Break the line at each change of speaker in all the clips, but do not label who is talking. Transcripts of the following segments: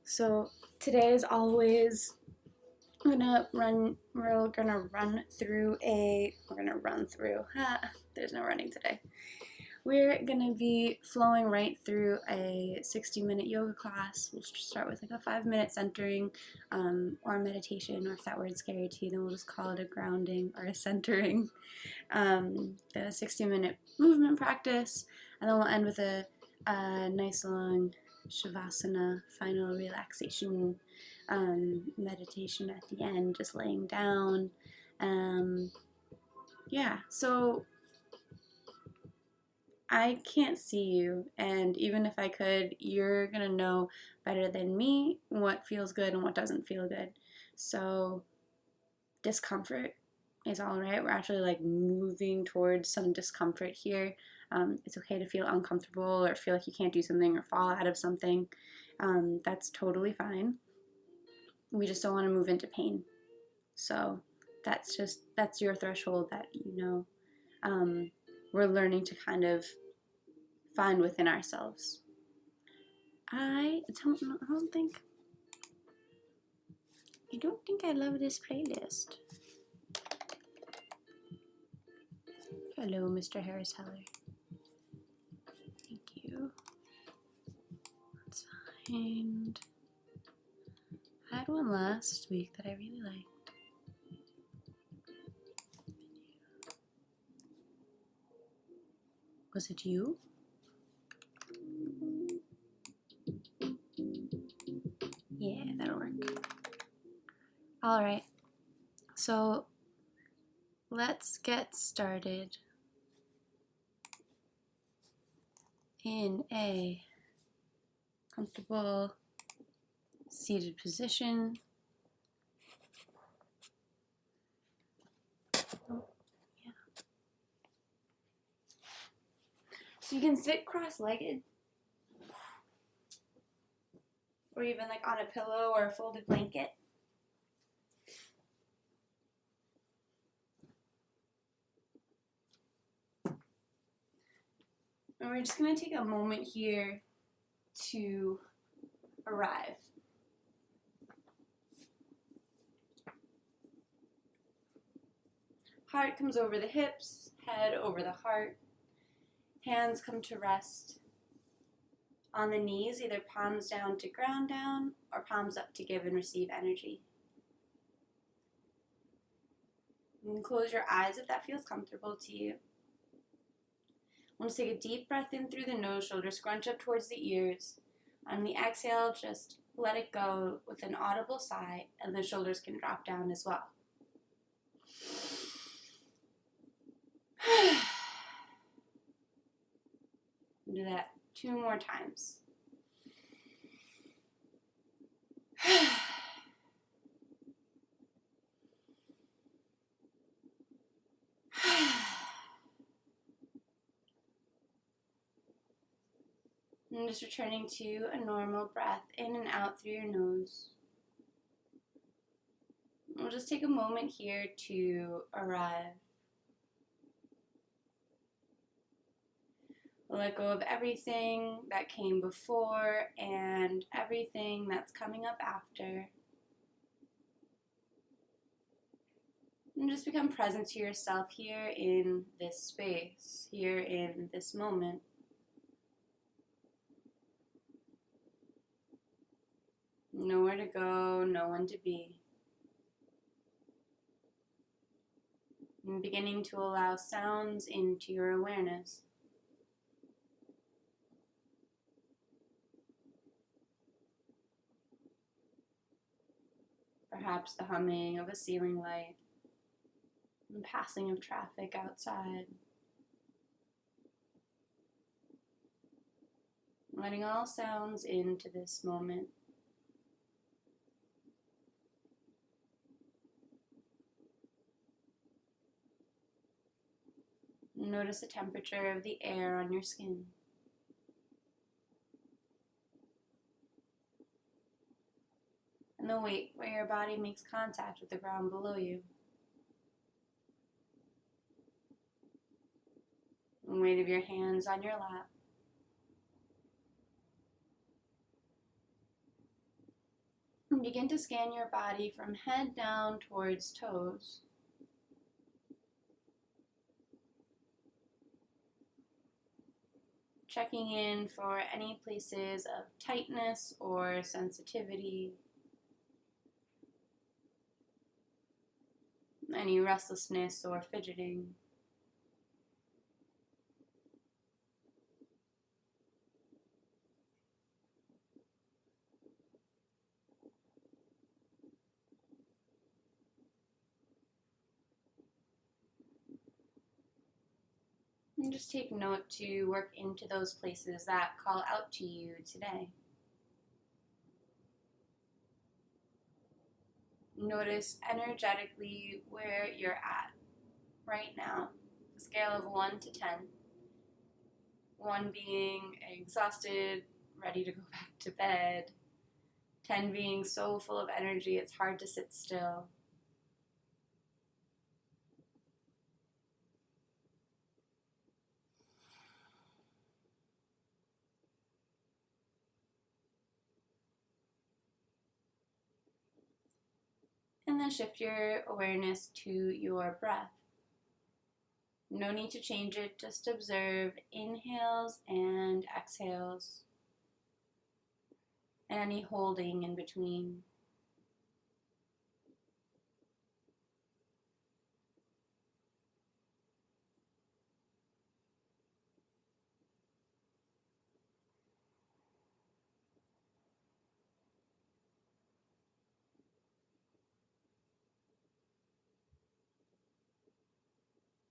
So today, as always, we're gonna run through. There's no running today. We're gonna be flowing right through a 60-minute yoga class. We'll start with like a 5-minute centering or meditation, or if that word's scary to you, then we'll just call it a grounding or a centering. The 60-minute movement practice, and then we'll end with a nice long Shavasana, final relaxation meditation at the end, just laying down. So I can't see you, and even if I could, you're gonna know better than me what feels good and what doesn't feel good. So discomfort is all right. We're actually like moving towards some discomfort here. It's okay to feel uncomfortable or feel like you can't do something or fall out of something. That's totally fine. We just don't want to move into pain. So that's your threshold that we're learning to kind of find within ourselves. I don't think I love this playlist. Hello, Mr. Harris Heller. Thank you. Let's find. I had one last week that I really liked. Was it you? Yeah, that'll work. All right. So let's get started in a comfortable seated position. So you can sit cross-legged, or even like on a pillow or a folded blanket. And we're just going to take a moment here to arrive. Heart comes over the hips, head over the heart. Hands come to rest on the knees, either palms down to ground down or palms up to give and receive energy. You can close your eyes if that feels comfortable to you. We'll just take a deep breath in through the nose, shoulders scrunch up towards the ears. On the exhale, just let it go with an audible sigh, and the shoulders can drop down as well. Do that 2 more times. And just returning to a normal breath in and out through your nose. We'll just take a moment here to arrive. We'll let go of everything that came before and everything that's coming up after. And just become present to yourself here in this space, here in this moment. Nowhere to go, no one to be. And beginning to allow sounds into your awareness. Perhaps the humming of a ceiling light, and passing of traffic outside. Letting all sounds into this moment. Notice the temperature of the air on your skin. And the weight where your body makes contact with the ground below you. The weight of your hands on your lap. And begin to scan your body from head down towards toes. Checking in for any places of tightness or sensitivity, any restlessness or fidgeting. And just take note to work into those places that call out to you today. Notice energetically where you're at right now. A scale of 1 to 10. 1 being exhausted, ready to go back to bed. 10 being so full of energy it's hard to sit still. And then shift your awareness to your breath. No need to change it, just observe inhales and exhales, and any holding in between.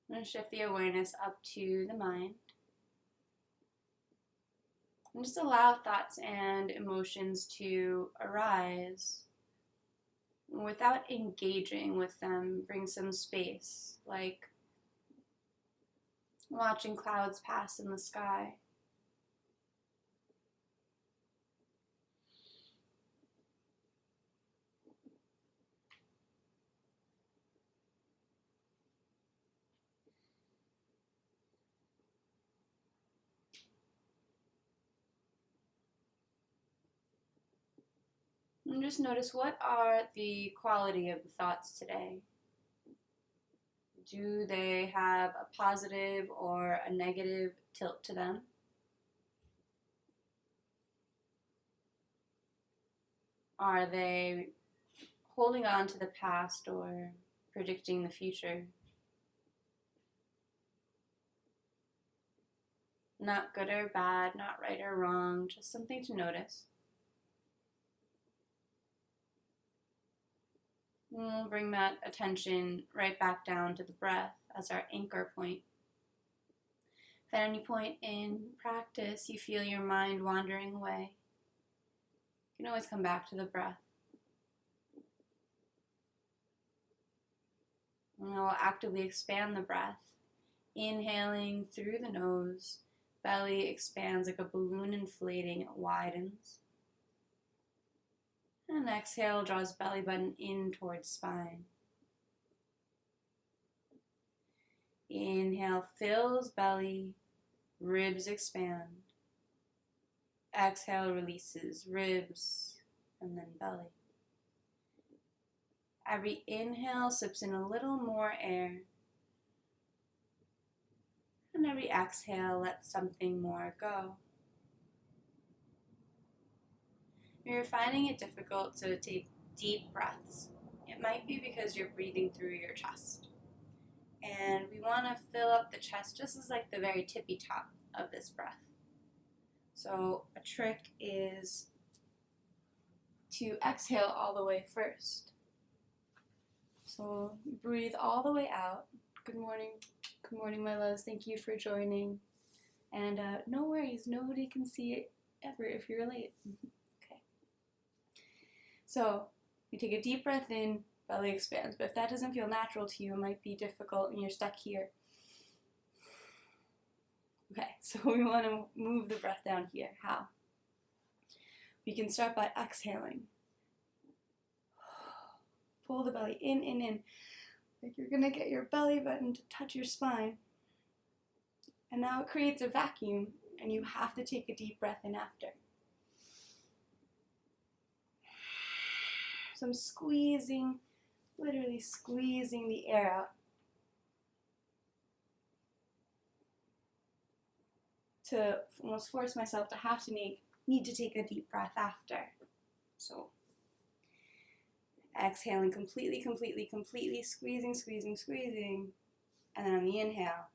And shift the awareness up to the mind. And just allow thoughts and emotions to arise. Without engaging with them, bring some space, like watching clouds pass in the sky. And just notice, what are the quality of the thoughts today? Do they have a positive or a negative tilt to them? Are they holding on to the past or predicting the future? Not good or bad, not right or wrong, just something to notice. We'll bring that attention right back down to the breath as our anchor point. If at any point in practice you feel your mind wandering away, you can always come back to the breath. And we'll actively expand the breath, inhaling through the nose. Belly expands like a balloon inflating, it widens. And exhale, draws belly button in towards spine. Inhale, fills belly, ribs expand. Exhale, releases ribs, and then belly. Every inhale sips in a little more air. And every exhale lets something more go. If you're finding it difficult to take deep breaths, it might be because you're breathing through your chest. And we want to fill up the chest just as like the very tippy top of this breath. So a trick is to exhale all the way first. So breathe all the way out. Good morning. Good morning, my loves. Thank you for joining. And no worries, nobody can see it ever if you're late. Okay. So you take a deep breath in, belly expands. But if that doesn't feel natural to you, it might be difficult and you're stuck here. Okay, so we want to move the breath down here. How? We can start by exhaling. Pull the belly in. Like you're going to get your belly button to touch your spine. And now it creates a vacuum, and you have to take a deep breath in after. So I'm squeezing, literally squeezing the air out to almost force myself to have to need to take a deep breath after. So exhaling completely, squeezing, and then on the inhale,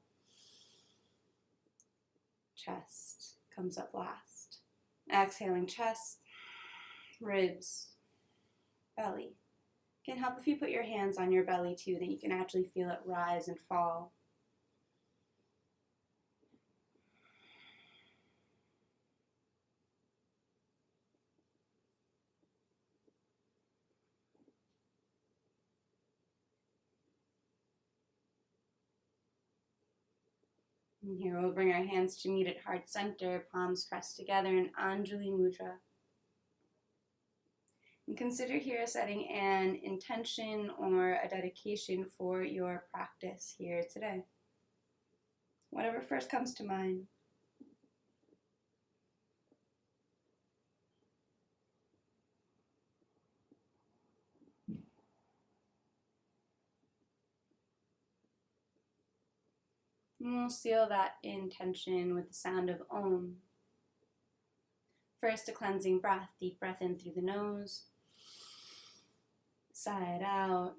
chest comes up last. Exhaling, chest, ribs, belly. It can help if you put your hands on your belly too, then you can actually feel it rise and fall. And here we'll bring our hands to meet at heart center, palms pressed together in Anjali Mudra. And consider here setting an intention or a dedication for your practice here today. Whatever first comes to mind. And we'll seal that intention with the sound of Om. First, a cleansing breath. Deep breath in through the nose. Sigh it out.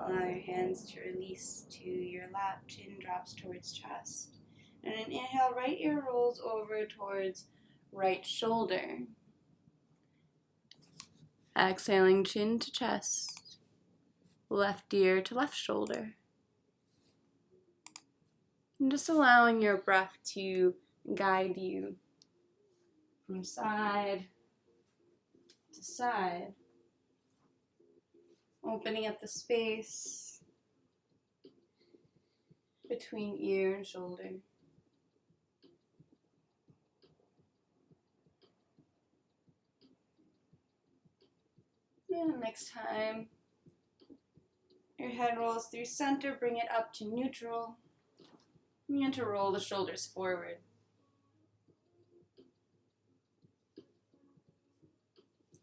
Allow your hands to release to your lap, chin drops towards chest. And an inhale, right ear rolls over towards right shoulder. Exhaling, chin to chest, left ear to left shoulder. And just allowing your breath to guide you from side to side. Opening up the space between ear and shoulder. And next time your head rolls through center, bring it up to neutral. Begin to roll the shoulders forward.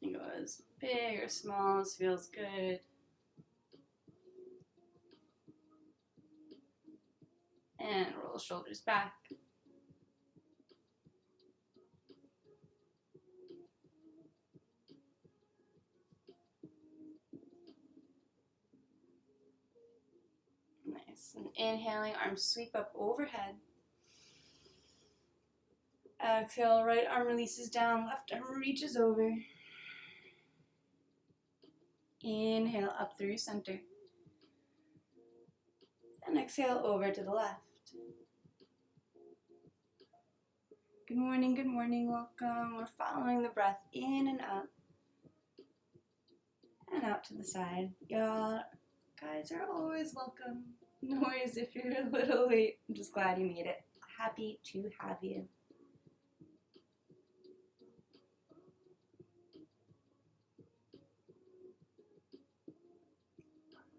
You go as big or small as feels good. And roll the shoulders back. Nice. And inhaling, arms sweep up overhead. Exhale, right arm releases down, left arm reaches over. Inhale up through center. And exhale over to the left. Good morning, welcome. We're following the breath in and up. And out to the side. Y'all guys are always welcome. No worries if you're a little late. I'm just glad you made it. Happy to have you.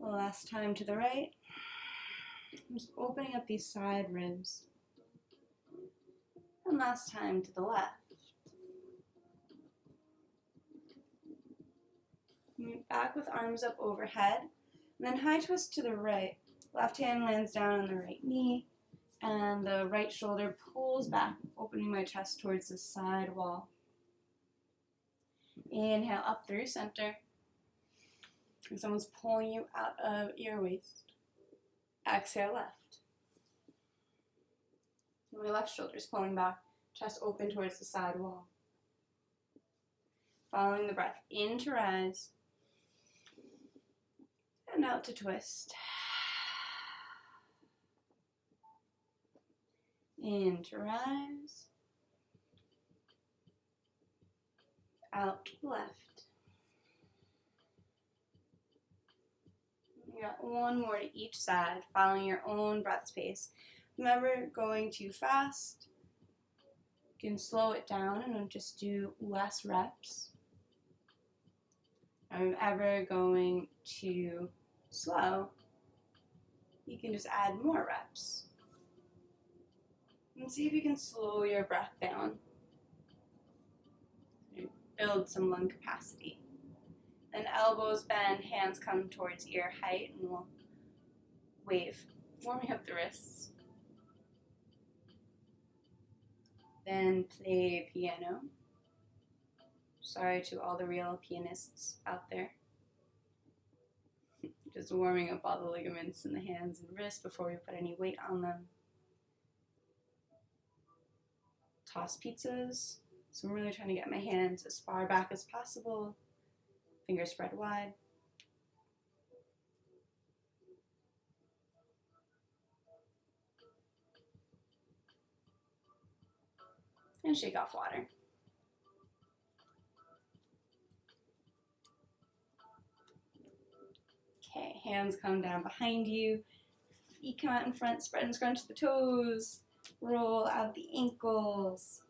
Last time to the right. I'm just opening up these side ribs. And last time to the left. Move back with arms up overhead. And then high twist to the right. Left hand lands down on the right knee. And the right shoulder pulls back, opening my chest towards the side wall. Inhale up through center. And someone's pulling you out of your waist. Exhale left. My left shoulder is pulling back, chest open towards the side wall. Following the breath, in to rise. And out to twist. In to rise. Out to the left. You got one more to each side, following your own breath pace. Remember, going too fast, you can slow it down and just do less reps. If I'm ever going too slow, you can just add more reps. And see if you can slow your breath down. Build some lung capacity. And elbows bend, hands come towards ear height, and we'll wave, warming up the wrists. Then play piano. Sorry to all the real pianists out there. Just warming up all the ligaments in the hands and wrists before we put any weight on them. Toss pizzas. So I'm really trying to get my hands as far back as possible. Fingers spread wide. And shake off water. Okay, hands come down behind you. Feet come out in front, spread and scrunch the toes. Roll out the ankles.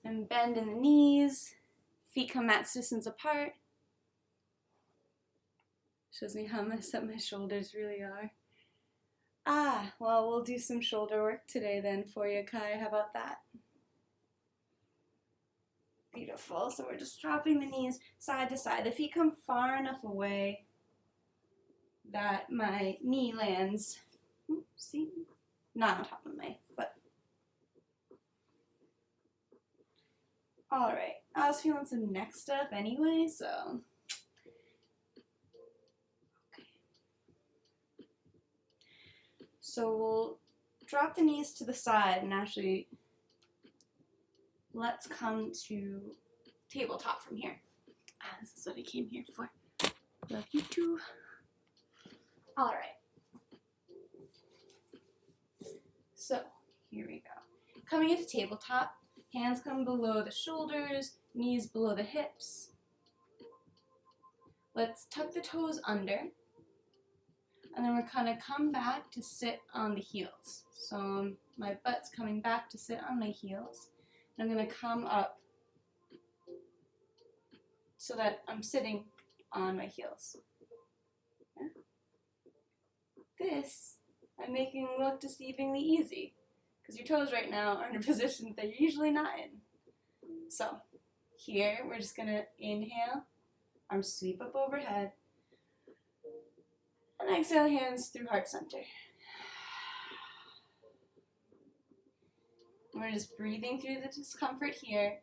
And bend in the knees. Feet come mat distance apart. Shows me how messed up my shoulders really are. Well, we'll do some shoulder work today then for you, Kai. How about that? Beautiful. So we're just dropping the knees side to side. The feet come far enough away that my knee lands, see, not on top of my foot. All right. I was feeling some neck stuff anyway, so. So we'll drop the knees to the side and actually let's come to tabletop from here. This is what I came here for. Love you too. All right. So here we go. Coming into tabletop, hands come below the shoulders, knees below the hips. Let's tuck the toes under. And then we're going to come back to sit on the heels. So my butt's coming back to sit on my heels. And I'm going to come up so that I'm sitting on my heels. Yeah. This I'm making look deceivingly easy because your toes right now are in a position that you're usually not in. So here we're just going to inhale, arms sweep up overhead. And exhale, hands through heart center. And we're just breathing through the discomfort here.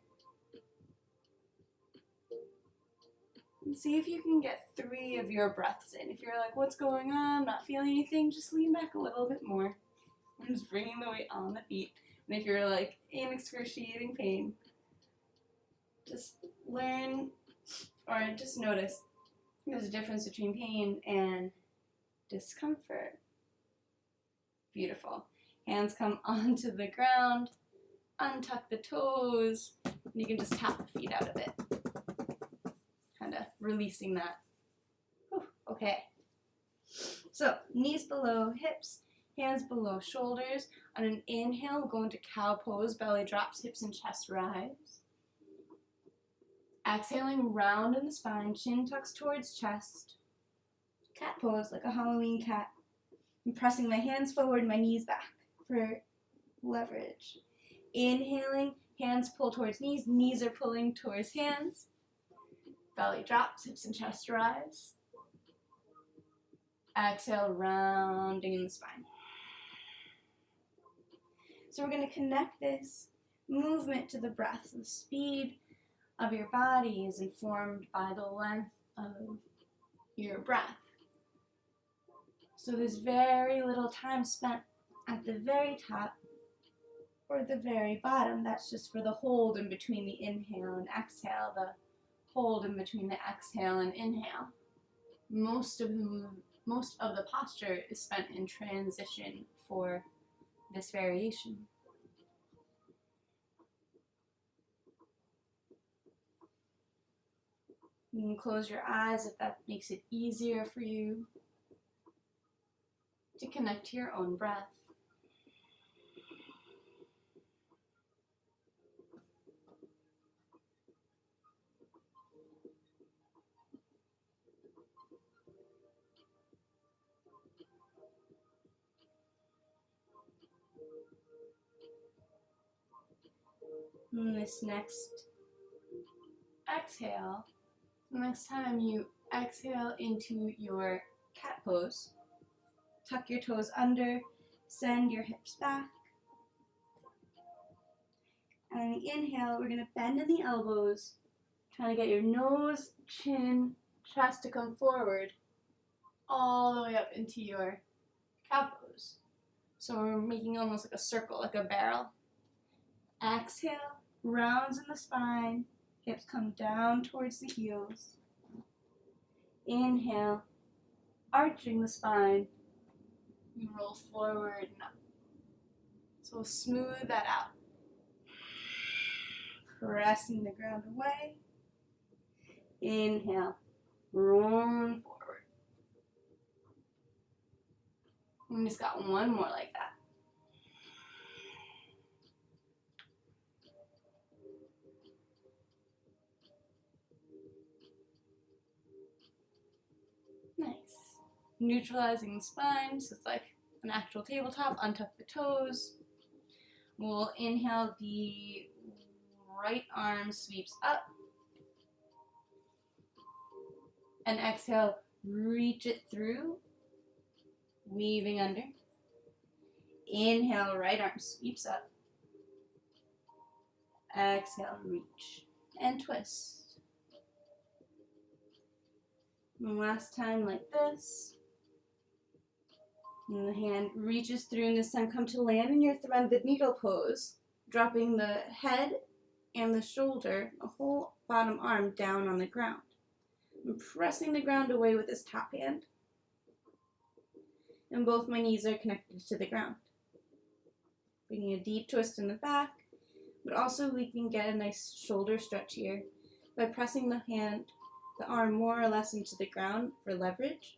And see if you can get 3 of your breaths in. If you're like, what's going on? I'm not feeling anything, just lean back a little bit more. I'm just bringing the weight on the feet. And if you're like in excruciating pain, just learn or just notice there's a difference between pain and discomfort. Beautiful. Hands come onto the ground, untuck the toes, and you can just tap the feet out of it. Kind of releasing that. Whew, okay. So, knees below hips, hands below shoulders. On an inhale, we'll go into cow pose, belly drops, hips and chest rise. Exhaling, round in the spine, chin tucks towards chest. Cat pose, like a Halloween cat. I'm pressing my hands forward, my knees back for leverage. Inhaling, hands pull towards knees are pulling towards hands. Belly drops, hips and chest rise. Exhale, rounding in the spine. So we're going to connect this movement to the breath. So the speed of your body is informed by the length of your breath. So there's very little time spent at the very top or the very bottom. That's just for the hold in between the inhale and exhale, the hold in between the exhale and inhale. Most of the posture is spent in transition for this variation. You can close your eyes if that makes it easier for you to connect to your own breath. And this next exhale, the next time you exhale into your cat pose, tuck your toes under, send your hips back. And on the inhale, we're going to bend in the elbows, trying to get your nose, chin, chest to come forward all the way up into your cow pose. So we're making almost like a circle, like a barrel. Exhale, rounds in the spine, hips come down towards the heels. Inhale, arching the spine, and roll forward and up. So we'll smooth that out. Pressing the ground away. Inhale, rolling forward. And we just got one more like that. Nice. Neutralizing the spine, so it's like an actual tabletop. Untuck the toes. We'll inhale, the right arm sweeps up. And exhale, reach it through, weaving under. Inhale, right arm sweeps up. Exhale, reach and twist. And last time like this. And the hand reaches through, and this time come to land in your threaded needle pose, dropping the head and the shoulder, the whole bottom arm down on the ground. I'm pressing the ground away with this top hand. And both my knees are connected to the ground. Bringing a deep twist in the back, but also we can get a nice shoulder stretch here by pressing the arm more or less into the ground for leverage.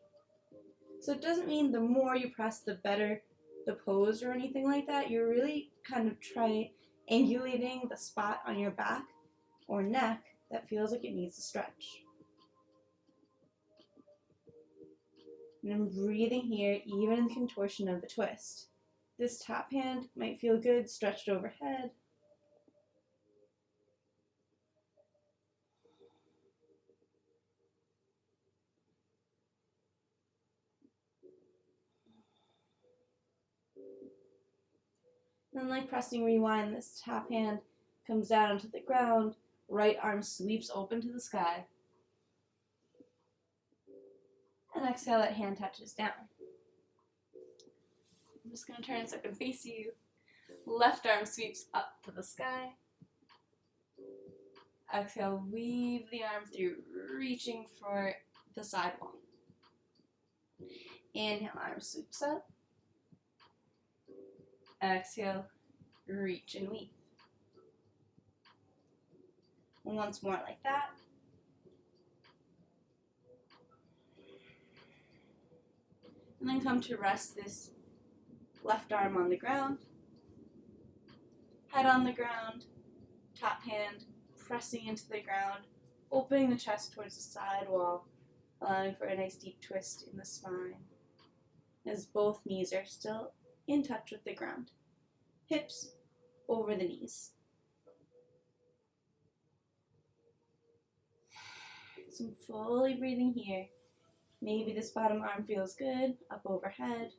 So it doesn't mean the more you press, the better the pose or anything like that. You're really kind of triangulating the spot on your back or neck that feels like it needs to stretch. And I'm breathing here, even in the contortion of the twist. This top hand might feel good, stretched overhead. And like pressing rewind, this top hand comes down onto the ground, right arm sweeps open to the sky. And exhale, that hand touches down. I'm just going to turn so I can face you. Left arm sweeps up to the sky. Exhale, weave the arm through, reaching for the sidewall. Inhale, arm sweeps up. Exhale, reach and weave. And once more like that. And then come to rest this left arm on the ground, head on the ground, top hand pressing into the ground, opening the chest towards the side wall, allowing for a nice deep twist in the spine as both knees are still in touch with the ground. Hips over the knees. So I'm fully breathing here. Maybe this bottom arm feels good, up overhead.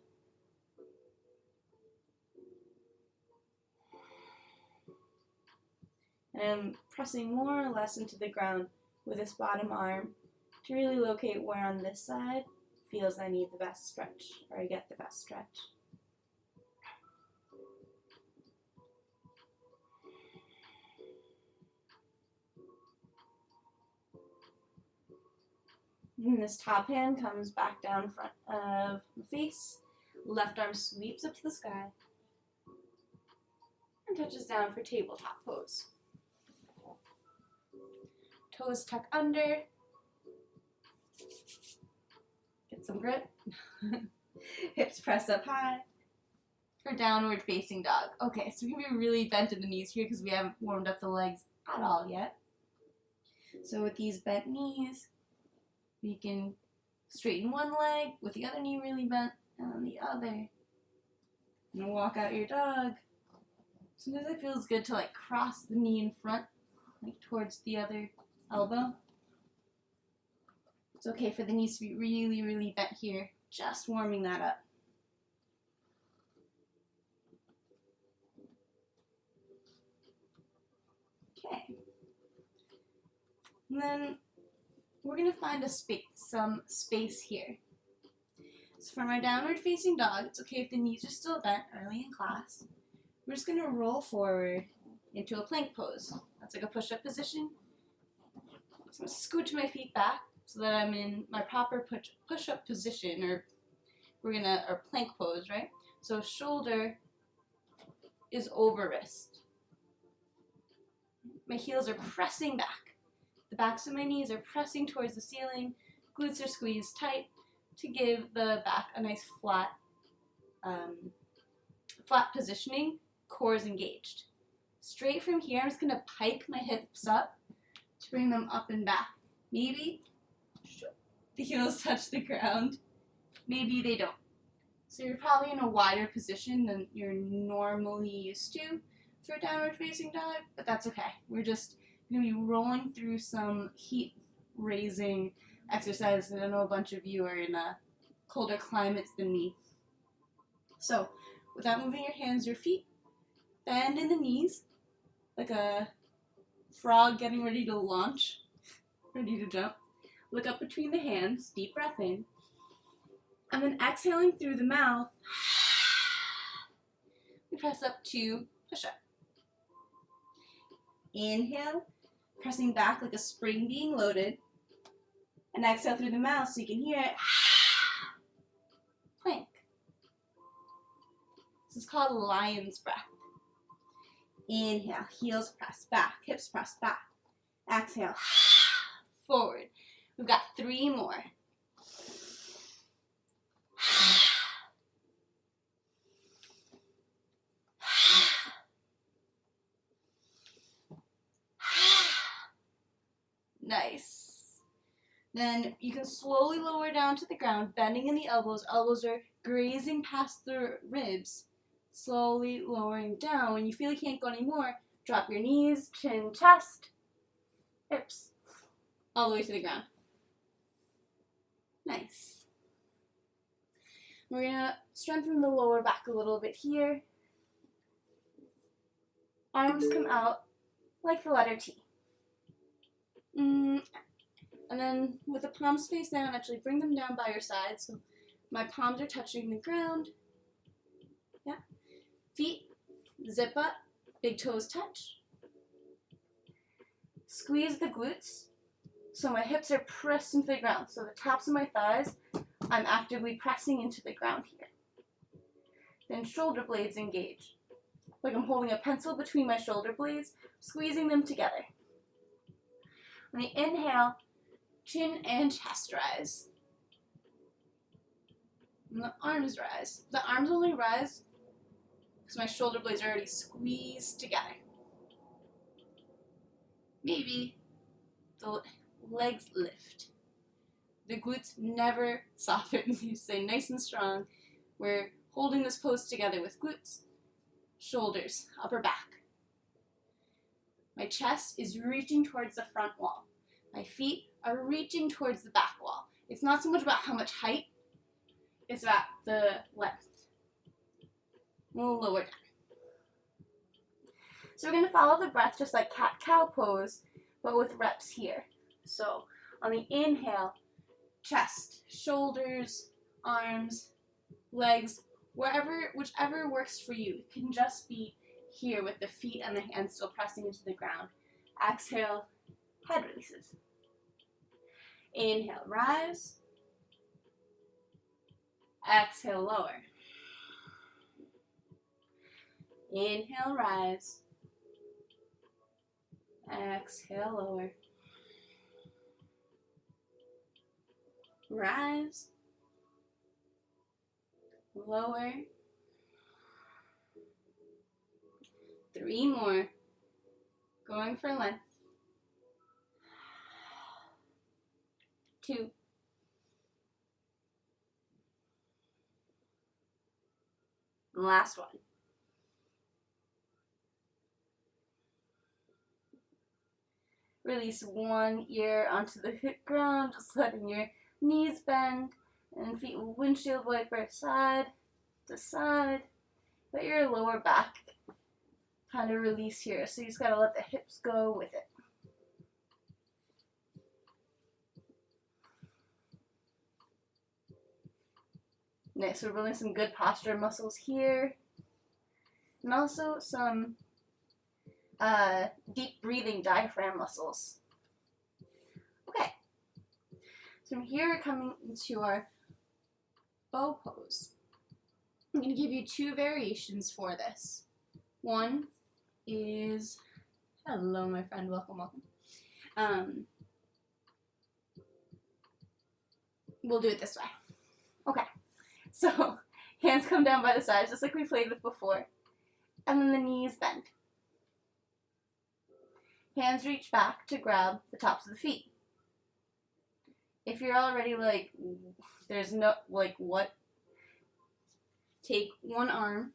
And I'm pressing more or less into the ground with this bottom arm to really locate where on this side feels I need the best stretch, or I get the best stretch. And this top hand comes back down front of the face. Left arm sweeps up to the sky and touches down for tabletop pose. Toes tuck under,
Get some grip. Hips press up high. For downward facing dog. Okay, so we're going to be really bent in the knees here because we haven't warmed up the legs at all yet. So with these bent knees, we can straighten one leg with the other knee really bent, and then the other. And walk out your dog. Sometimes it feels good to like cross the knee in front, like towards the other elbow. It's okay for the knees to be really, really bent here, just warming that up. Okay. And then we're going to find some space here. So from our downward facing dog, it's okay if the knees are still bent early in class. We're just going to roll forward into a plank pose. That's like a push-up position. So I'm going to scooch my feet back so that I'm in my proper push-up position, or plank pose, right? So shoulder is over wrist. My heels are pressing back. The backs of my knees are pressing towards the ceiling. Glutes are squeezed tight to give the back a nice flat positioning. Core is engaged. Straight from here, I'm just going to pike my hips up to bring them up and back. Maybe the heels touch the ground. Maybe they don't. So you're probably in a wider position than you're normally used to for a downward facing dog, but that's okay. We're just going to be rolling through some heat raising exercises. I know a bunch of you are in colder climates than me. So without moving your hands, your feet, bend in the knees like a frog getting ready to launch, ready to jump. Look up between the hands, deep breath in, and then exhaling through the mouth, we press up to push-up. Inhale, pressing back like a spring being loaded, and exhale through the mouth so you can hear it. Plank. This is called lion's breath. Inhale, heels press back, hips press back. Exhale, forward. We've got 3 more. Nice. Then you can slowly lower down to the ground, bending in the elbows. Elbows are grazing past the ribs. Slowly lowering down. When you feel you can't go anymore, drop your knees, chin, chest, hips, all the way to the ground. Nice. We're going to strengthen the lower back a little bit here. Arms come out like the letter T. And then with the palms face down, actually bring them down by your sides so my palms are touching the ground. Yeah. Feet zip up, big toes touch. Squeeze the glutes so my hips are pressed into the ground. So the tops of my thighs, I'm actively pressing into the ground here. Then shoulder blades engage. Like I'm holding a pencil between my shoulder blades, squeezing them together. On the inhale, chin and chest rise. And the arms rise. The arms only rise because my shoulder blades are already squeezed together. Maybe the legs lift. The glutes never soften. You stay nice and strong. We're holding this pose together with glutes, shoulders, upper back. My chest is reaching towards the front wall. My feet are reaching towards the back wall. It's not so much about how much height, it's about the length. We'll lower down. So we're going to follow the breath just like cat-cow pose, but with reps here. So on the inhale, chest, shoulders, arms, legs, whichever works for you. It can just be here with the feet and the hands still pressing into the ground. Exhale, head releases. Inhale, rise. Exhale, lower. Inhale, rise. Exhale, lower.
Rise. Lower. 3 more. Going for length. 2. And last one. Release one ear onto the hip ground, just letting your knees bend and feet will windshield wiper side to side. Let your lower back kind of release here, so you just gotta let the hips go with it. Next, we're building some good posture muscles here, and also some deep breathing diaphragm muscles. Okay, so from here we're coming into our bow pose. I'm going to give you 2 variations for this. One is, hello my friend, welcome, welcome. We'll do it this way. Okay, so hands come down by the sides just like we played with before, and then the knees bend. Hands reach back to grab the tops of the feet. If you're already like, there's no, like, what? Take one arm,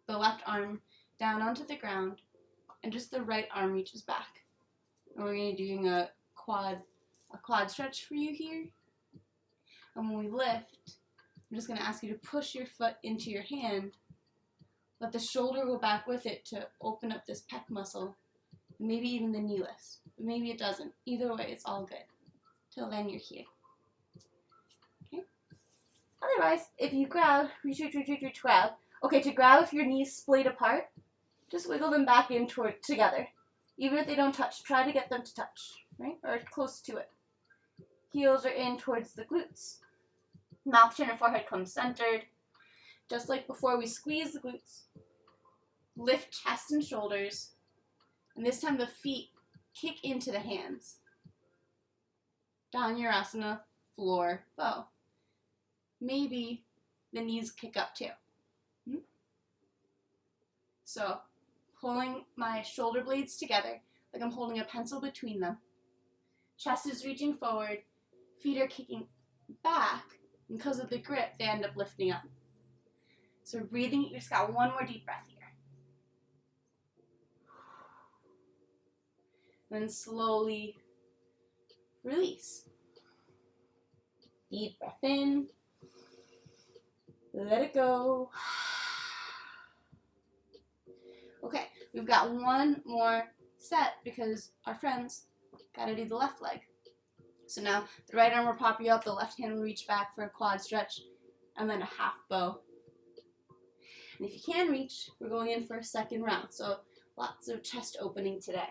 the left arm, down onto the ground, and just the right arm reaches back. And we're going to be doing a quad stretch for you here. And when we lift, I'm just going to ask you to push your foot into your hand. Let the shoulder go back with it to open up this pec muscle. Maybe even the knee lifts. But maybe it doesn't. Either way, it's all good. Till then, you're here. Okay? Otherwise, if you grab, reach, grab. Okay, to grab if your knees splayed apart, just wiggle them back in together. Even if they don't touch, try to get them to touch, right? Or close to it. Heels are in towards the glutes. Mouth, chin, and forehead come centered. Just like before, we squeeze the glutes. Lift chest and shoulders. And this time the feet kick into the hands. Garudasana, floor, bow. Maybe the knees kick up too. So, pulling my shoulder blades together like I'm holding a pencil between them. Chest is reaching forward. Feet are kicking back. And because of the grip, they end up lifting up. So breathing, you just got one more deep breath here. And then slowly release. Deep breath in. Let it go. Okay, we've got one more set because our friends gotta do the left leg. So now the right arm will pop you up, the left hand will reach back for a quad stretch, and then a half bow. And if you can reach, we're going in for a second round. So lots of chest opening today.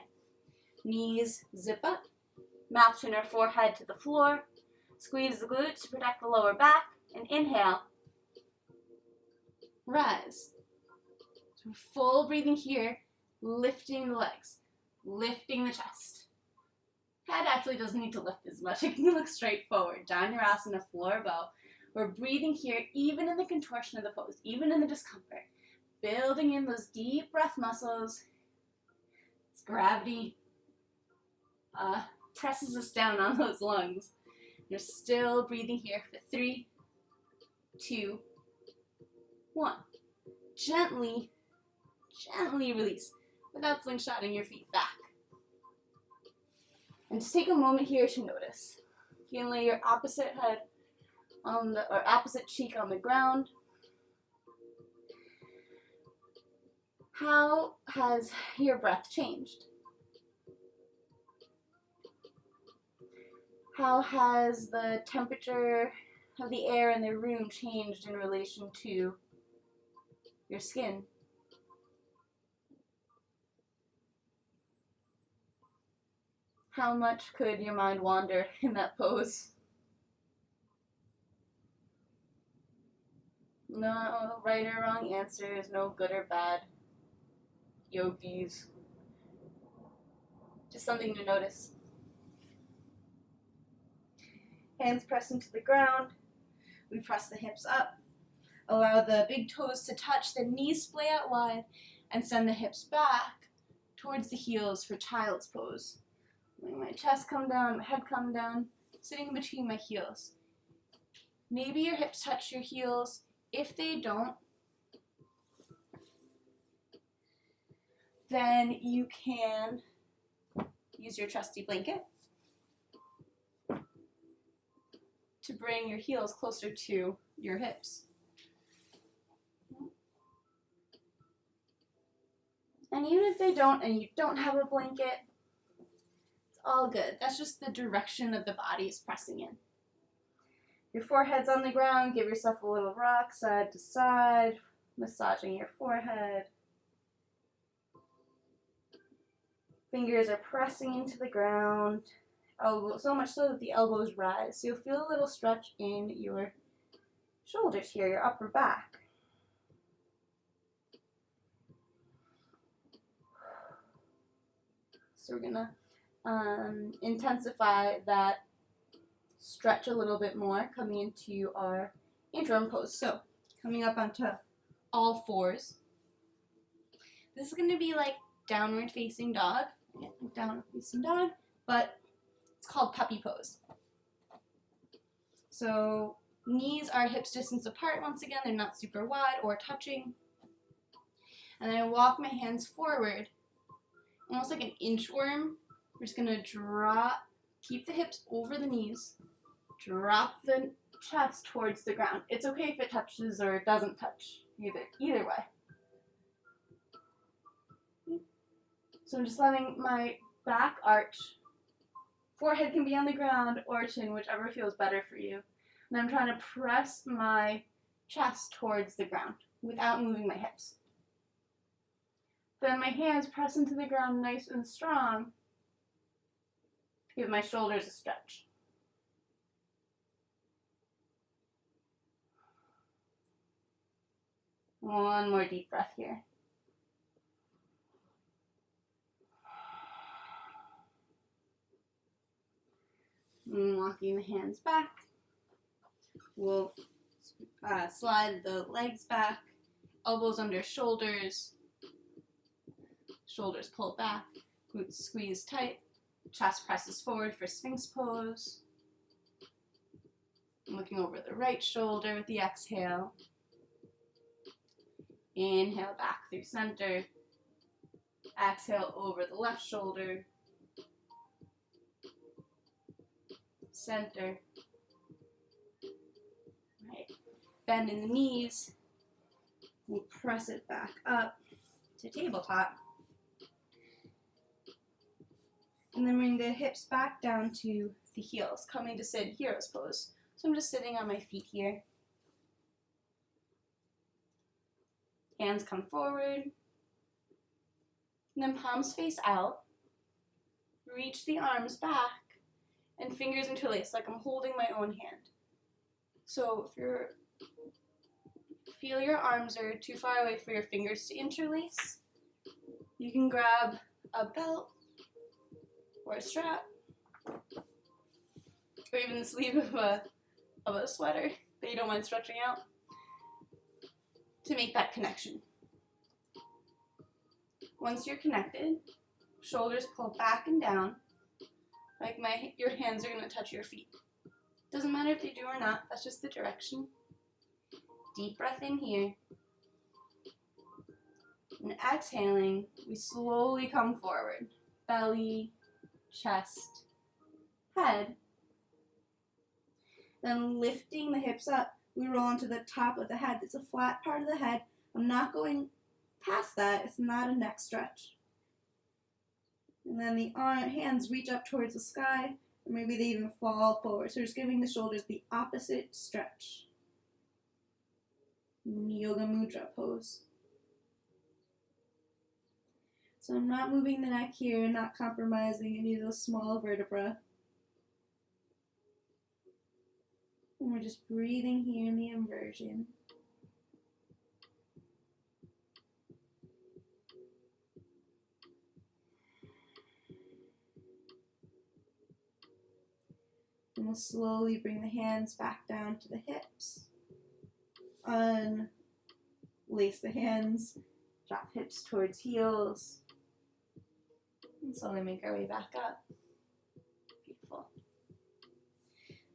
Knees zip up, mouth, chin, or forehead to the floor. Squeeze the glutes to protect the lower back, and inhale. Rise. So full breathing here, lifting the legs, lifting the chest. Head actually doesn't need to lift as much. It can look straight forward. Garudasana, floor bow. We're breathing here, even in the contortion of the pose, even in the discomfort. Building in those deep breath muscles. As gravity presses us down on those lungs. You're still breathing here for 3, 2, 1. Gently release without slingshotting your feet back. And just take a moment here to notice. You can lay your opposite head on or opposite cheek on the ground. How has your breath changed? How has the temperature of the air in the room changed in relation to your skin? How much could your mind wander in that pose? No right or wrong answers, no good or bad. Yogis. Just something to notice.
Hands press into the ground. We press the hips up. Allow the big toes to touch, the knees splay out wide, and send the hips back towards the heels for child's pose. Letting my chest come down, my head come down, sitting between my heels. Maybe your hips touch your heels. If they don't, then you can use your trusty blanket to bring your heels closer to your hips. And even if they don't, and you don't have a blanket, it's all good. That's just the direction that the body is pressing in. Your forehead's on the ground. Give yourself a little rock side to side, massaging your forehead. Fingers are pressing into the ground, so much so that the elbows rise. So you'll feel a little stretch in your shoulders here, your upper back. So we're gonna intensify that stretch a little bit more, coming into our interim pose. So coming up onto all fours. This is gonna be like downward facing dog, but it's called puppy pose. So knees are hips distance apart once again, they're not super wide or touching. And then I walk my hands forward, almost like an inchworm. We're just gonna drop, keep the hips over the knees, drop the chest towards the ground. It's okay if it touches or it doesn't touch, either way. So I'm just letting my back arch. Forehead can be on the ground or chin, whichever feels better for you. And I'm trying to press my chest towards the ground without moving my hips. Then my hands press into the ground nice and strong to give my shoulders a stretch. One more deep breath here. And walking the hands back. We'll slide the legs back, elbows under shoulders, shoulders pull back, glutes squeeze tight, chest presses forward for Sphinx pose. Looking over the right shoulder with the exhale. Inhale back through center. Exhale over the left shoulder. Center. Right. Bend in the knees. We'll press it back up to tabletop. And then bring the hips back down to the heels, coming to sit hero's pose. So I'm just sitting on my feet here. Hands come forward. And then palms face out. Reach the arms back. And fingers interlace like I'm holding my own hand. So if you feel your arms are too far away for your fingers to interlace, you can grab a belt or a strap, or even the sleeve of a sweater that you don't mind stretching out to make that connection. Once you're connected, shoulders pull back and down. Like your hands are going to touch your feet. Doesn't matter if they do or not, that's just the direction. Deep breath in here. And exhaling, we slowly come forward. Belly, chest, head. Then lifting the hips up, we roll onto the top of the head. It's a flat part of the head. I'm not going past that. It's not a neck stretch. And then the hands reach up towards the sky, or maybe they even fall forward. So just giving the shoulders the opposite stretch. Yoga Mudra pose. So I'm not moving the neck here, not compromising any of those small vertebrae. And we're just breathing here in the inversion. And then slowly bring the hands back down to the hips. Unlace the hands, drop hips towards heels. And slowly make our way back up. Beautiful.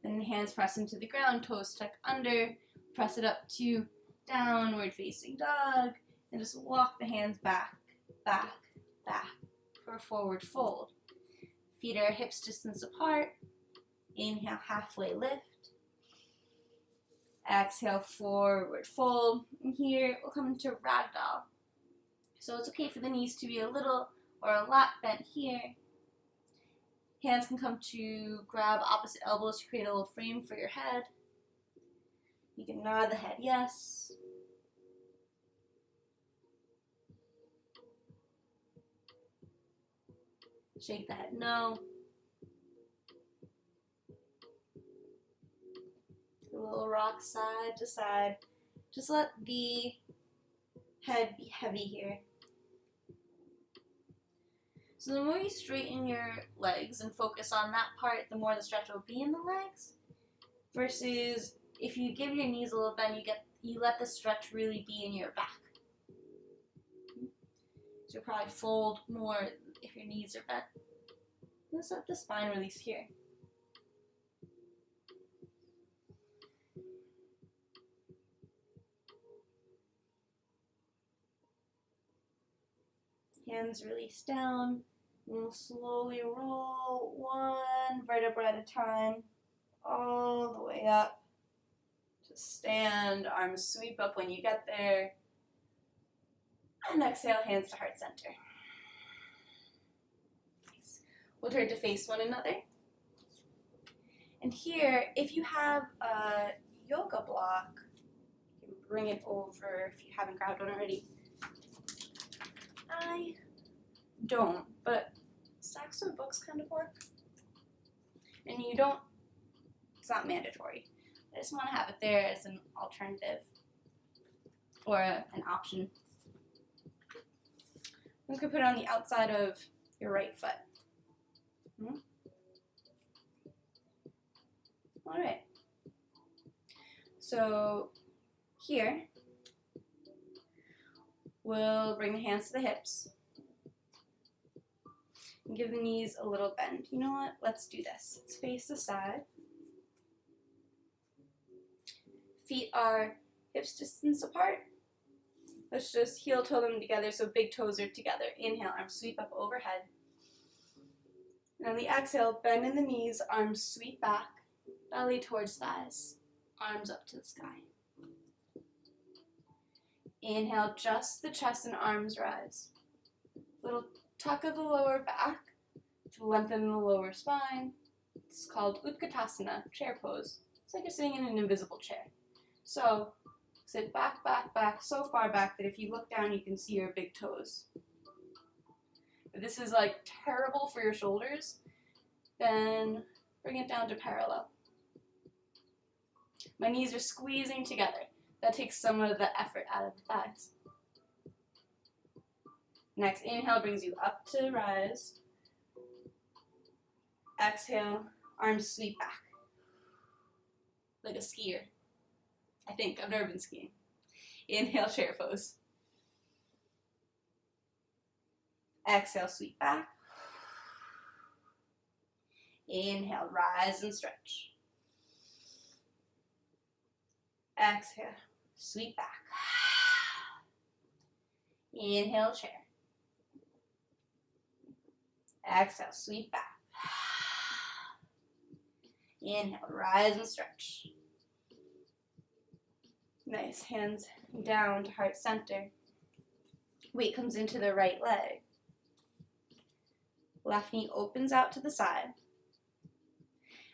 Then the hands press into the ground, toes tuck under, press it up to downward facing dog, and just walk the hands back, back, back for a forward fold. Feet are hips distance apart. Inhale, halfway lift. Exhale, forward fold. And here we'll come into Ragdoll. So it's okay for the knees to be a little or a lot bent here. Hands can come to grab opposite elbows to create a little frame for your head. You can nod the head yes. Shake the head no. A little rock side to side. Just let the head be heavy here. So the more you straighten your legs and focus on that part, the more the stretch will be in the legs. Versus if you give your knees a little bend, you let the stretch really be in your back. So you'll probably fold more if your knees are bent. Let's let the spine release here. Hands release down. And we'll slowly roll one vertebra at a time, all the way up. Just stand, arms sweep up when you get there. And exhale, hands to heart center. Nice. We'll turn to face one another. And here, if you have a yoga block, you can bring it over if you haven't grabbed one already. I don't, but stacks of books kind of work. And you don't, it's not mandatory. I just want to have it there as an alternative or an option. You could put it on the outside of your right foot. All right. So here, we'll bring the hands to the hips. And give the knees a little bend. You know what? Let's do this. Let's face the side. Feet are hips distance apart. Let's just heel toe them together so big toes are together. Inhale, arms sweep up overhead. And on the exhale, bend in the knees, arms sweep back, belly towards thighs, arms up to the sky. Inhale, just the chest and arms rise. Little tuck of the lower back to lengthen the lower spine. It's called Utkatasana, chair pose. It's like you're sitting in an invisible chair. So sit back, back, back, so far back that if you look down, you can see your big toes. If this is like terrible for your shoulders, then bring it down to parallel. My knees are squeezing together. That takes some of the effort out of the thighs. Next inhale brings you up to rise. Exhale, arms sweep back. Like a skier. I think, I've never been skiing. Inhale, chair pose. Exhale, sweep back. Inhale, rise and stretch. Exhale, sweep back. Inhale, chair. Exhale, sweep back. Inhale, rise and stretch. Nice, hands down to heart center. Weight comes into the right leg. Left knee opens out to the side.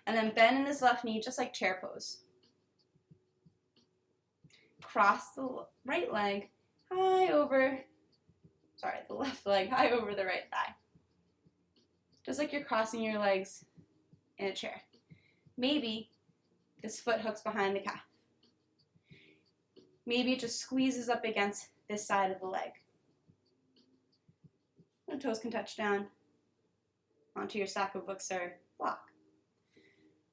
And then bend in this left knee just like chair pose. Cross the right leg high over, the left leg high over the right thigh. Just like you're crossing your legs in a chair. Maybe this foot hooks behind the calf. Maybe it just squeezes up against this side of the leg. The toes can touch down onto your stack of books or block.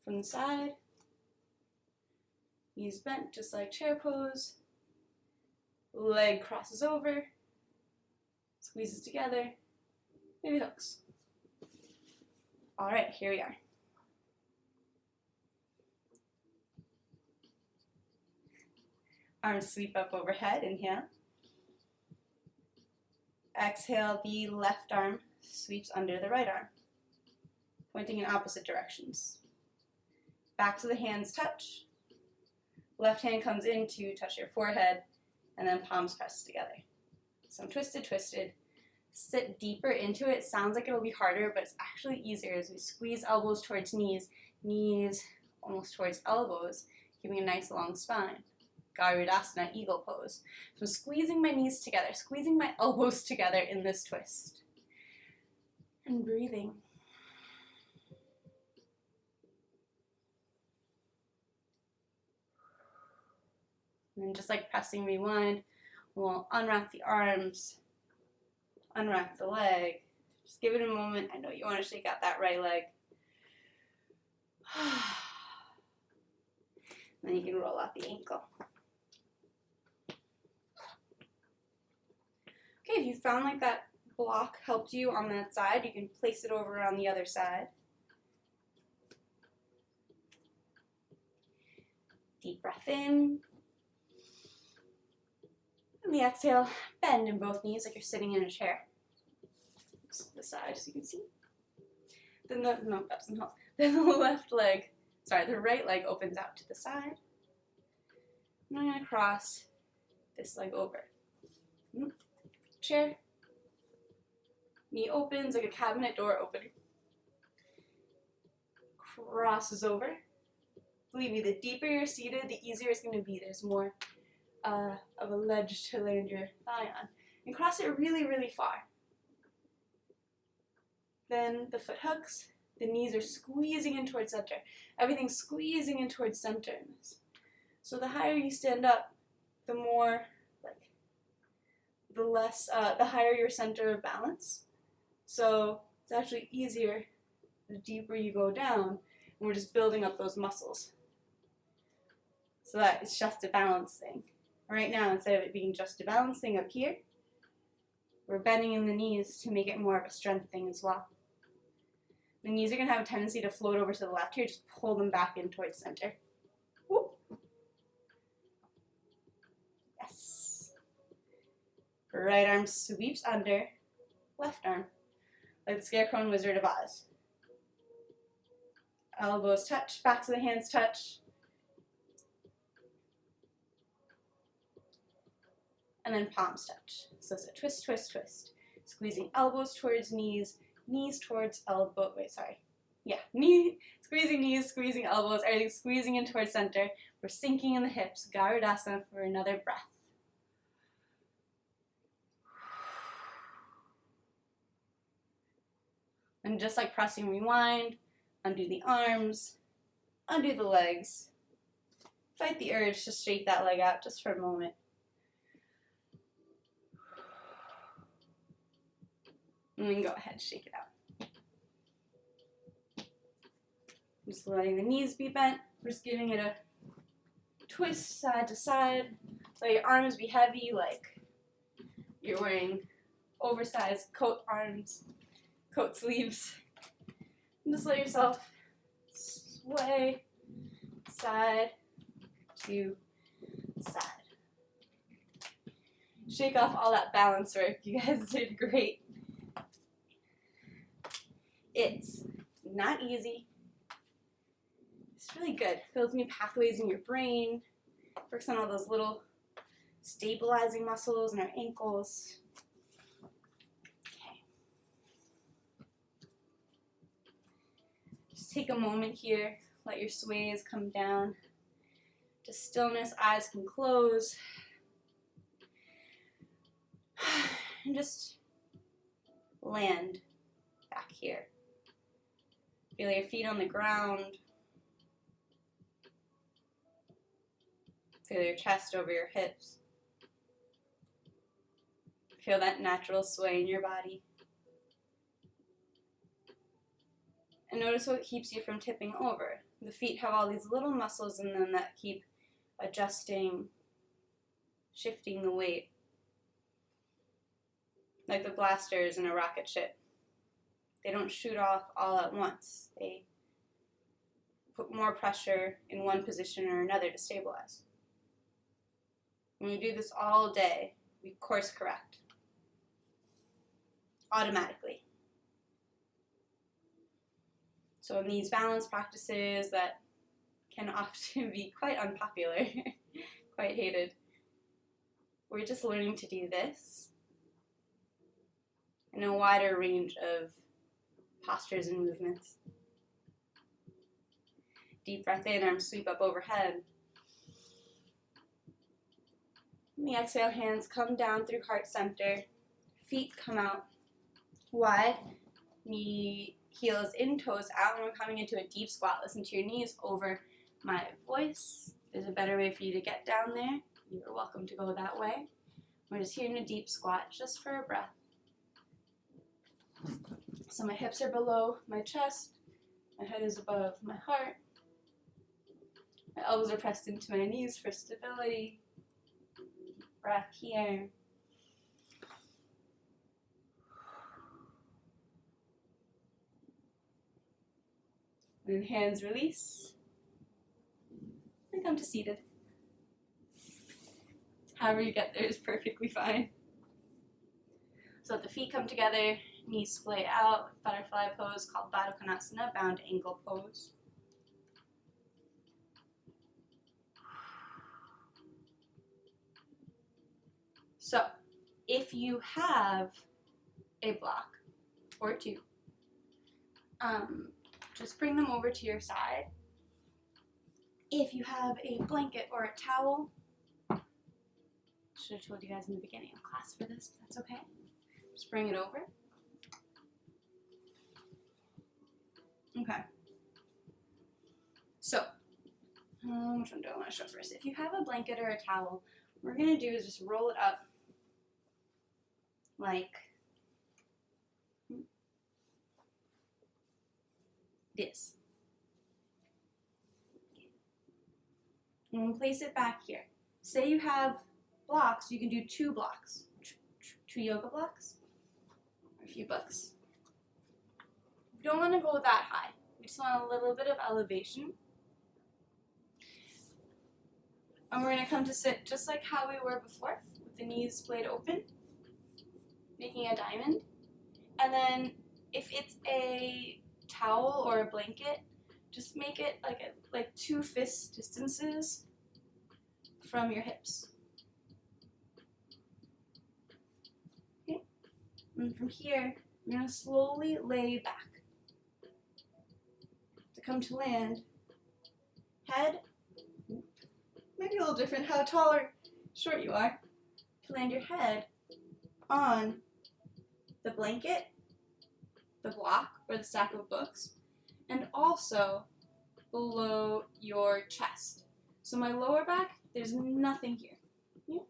from the side. Knees bent, just like chair pose. Leg crosses over. Squeezes together. Maybe hooks. All right, here we are. Arms sweep up overhead, inhale. Exhale, the left arm sweeps under the right arm, pointing in opposite directions. Backs of the hands touch. Left hand comes in to touch your forehead, and then palms press together. So twisted, twisted. Sit deeper into it. Sounds like it'll be harder, but it's actually easier as we squeeze elbows towards knees, knees almost towards elbows, giving a nice long spine. Garudasana, eagle pose. So I'm squeezing my knees together, squeezing my elbows together in this twist. And breathing. And then just like pressing rewind, we'll unwrap the arms, unwrap the leg. Just give it a moment. I know you want to shake out that right leg. Then you can roll out the ankle. Okay, if you found like that block helped you on that side, you can place it over on the other side. Deep breath in. And the exhale, bend in both knees like you're sitting in a chair. Just the side so you can see. Then the the right leg opens out to the side. And I'm going to cross this leg over. Chair. Knee opens like a cabinet door opening. Crosses over. Believe me, the deeper you're seated, the easier it's going to be. There's more of a ledge to land your thigh on. And cross it really, really far. Then the foot hooks. The knees are squeezing in towards center. Everything's squeezing in towards center in this. So the higher you stand up, the more, the higher your center of balance. So it's actually easier the deeper you go down, and we're just building up those muscles. So that it's just a balance thing. Right now, instead of it being just a balance thing up here, we're bending in the knees to make it more of a strength thing as well. The knees are going to have a tendency to float over to the left here. Just pull them back in towards center. Whoop. Yes. Right arm sweeps under. Left arm. Like the Scarecrow and Wizard of Oz. Elbows touch. Backs of the hands touch. And then palms touch. So it's a twist, twist, twist. Squeezing elbows towards knees. Knees towards elbow, squeezing knees, squeezing elbows, everything squeezing in towards center. We're sinking in the hips. Garudasana for another breath. And just like pressing rewind, undo the arms, undo the legs. Fight the urge to shake that leg out just for a moment. And then go ahead, shake it out. Just letting the knees be bent. We're just giving it a twist side to side. Let your arms be heavy, like you're wearing oversized coat sleeves. And just let yourself sway side to side. Shake off all that balance work. You guys did great. It's not easy. It's really good. Builds new pathways in your brain. Works on all those little stabilizing muscles in our ankles. Okay. Just take a moment here. Let your sways come down to stillness. Eyes can close. And just land back here. Feel your feet on the ground. Feel your chest over your hips. Feel that natural sway in your body. And notice what keeps you from tipping over.
The feet have all these little muscles in them that keep adjusting, shifting the weight, like the blasters in a rocket ship. They don't shoot off all at once. They put more pressure in one position or another to stabilize. When we do this all day, we course correct automatically. So in these balance practices that can often be quite unpopular, quite hated, we're just learning to do this in a wider range of postures and movements. Deep breath in, arms sweep up overhead. On the exhale, hands come down through heart center. Feet come out wide. Knee, heels in, toes out, and we're coming into a deep squat. Listen to your knees over my voice. If there's a better way for you to get down there, you're welcome to go that way. We're just here in a deep squat, just for a breath. So my hips are below my chest. My head is above my heart. My elbows are pressed into my knees for stability. Breath here. And then hands release. And come to seated. However you get there is perfectly fine. So let the feet come together, knees splay out, butterfly pose called Garudasana, bound ankle pose. So, if you have a block or two, just bring them over to your side. If you have a blanket or a towel, should have told you guys in the beginning of class for this, but that's okay. Just bring it over. Okay. So, which one do I want to show first? If you have a blanket or a towel, what we're going to do is just roll it up like this. And we'll place it back here. Say you have blocks, you can do 2 blocks. 2 yoga blocks, or a few books. We don't want to go that high. We just want a little bit of elevation. And we're going to come to sit just like how we were before, with the knees splayed open, making a diamond. And then if it's a towel or a blanket, just make it like 2 fist distances from your hips. Okay? And from here, you're going to slowly lay back. To come to land, head, maybe a little different how tall or short you are, to land your head on the blanket, the block, or the stack of books, and also below your chest. So my lower back, there's nothing here. Yeah.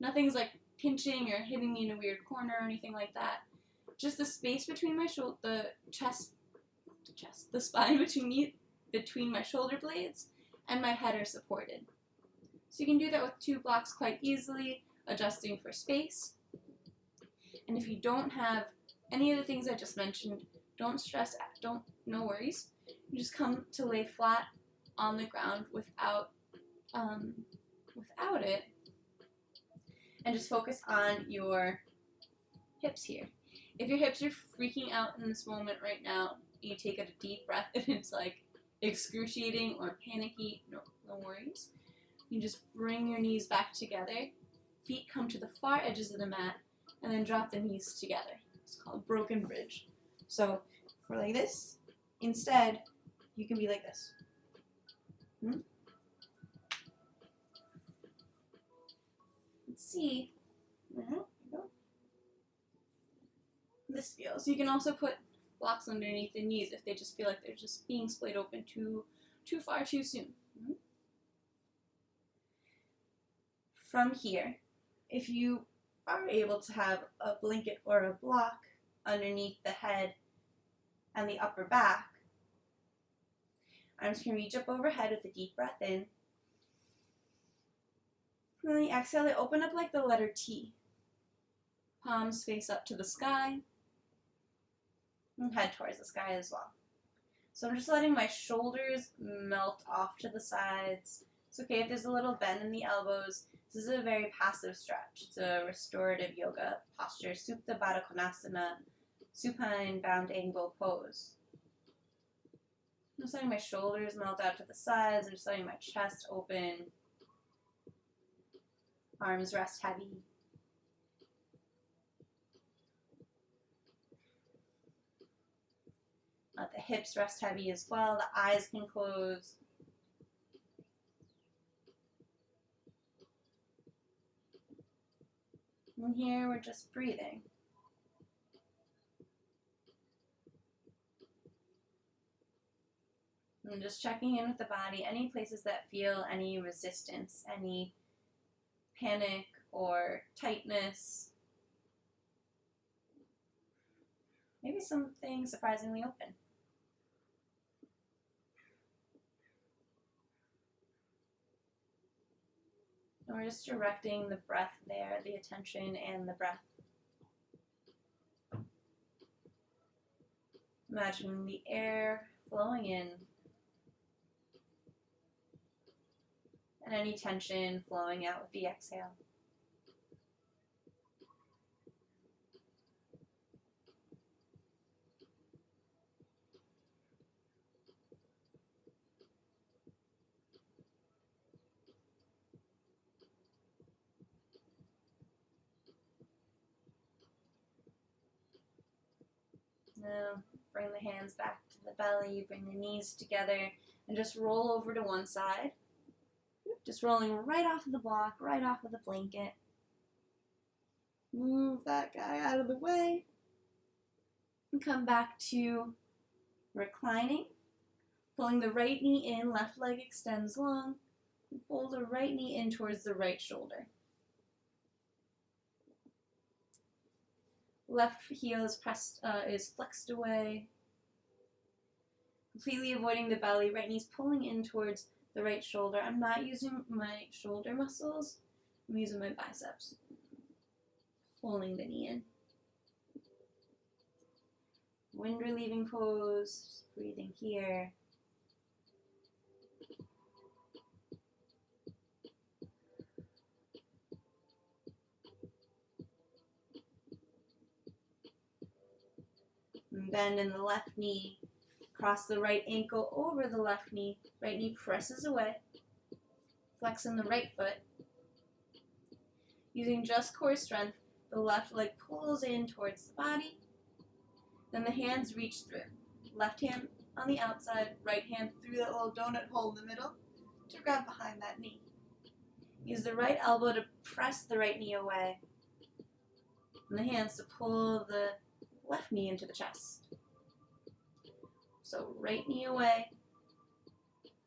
Nothing's like pinching or hitting me in a weird corner or anything like that. Just the space between my the spine between my shoulder blades and my head are supported. So you can do that with 2 blocks quite easily, adjusting for space. And if you don't have any of the things I just mentioned, don't stress out, no worries. You just come to lay flat on the ground without it, and just focus on your hips here. If your hips are freaking out in this moment right now, you take a deep breath and it's like excruciating or panicky, no worries. You just bring your knees back together, feet come to the far edges of the mat, and then drop the knees together. It's called broken bridge. So if we're like this, instead, you can be like this. Let's see. This feels. You can also put blocks underneath the knees if they just feel like they're just being splayed open too far too soon. From here, if you are able to have a blanket or a block underneath the head and the upper back, I'm just going to reach up overhead with a deep breath in. And then the exhale, they open up like the letter T. Palms face up to the sky. And head towards the sky as well. So I'm just letting my shoulders melt off to the sides. It's okay if there's a little bend in the elbows. This is a very passive stretch. It's a restorative yoga posture, Supta Baddha Konasana, supine bound angle pose. I'm just letting my shoulders melt out to the sides. I'm just letting my chest open. Arms rest heavy. Let the hips rest heavy as well. The eyes can close. And here we're just breathing. And just checking in with the body, any places that feel any resistance, any panic or tightness. Maybe something surprisingly open. And we're just directing the breath there, the attention and the breath. Imagining the air flowing in and any tension flowing out with the exhale. Now, bring the hands back to the belly, bring the knees together, and just roll over to one side. Just rolling right off of the block, right off of the blanket. Move that guy out of the way. And come back to reclining. Pulling the right knee in, left leg extends long. Pull the right knee in towards the right shoulder. Left heel is flexed away. Completely avoiding the belly. Right knee's pulling in towards the right shoulder. I'm not using my shoulder muscles. I'm using my biceps. Pulling the knee in. Wind relieving pose. Just breathing here. And bend in the left knee. Cross the right ankle over the left knee. Right knee presses away. Flexing the right foot. Using just core strength, the left leg pulls in towards the body. Then the hands reach through. Left hand on the outside, right hand through that little donut hole in the middle to grab behind that knee. Use the right elbow to press the right knee away. And the hands to pull the left knee into the chest. So right knee away,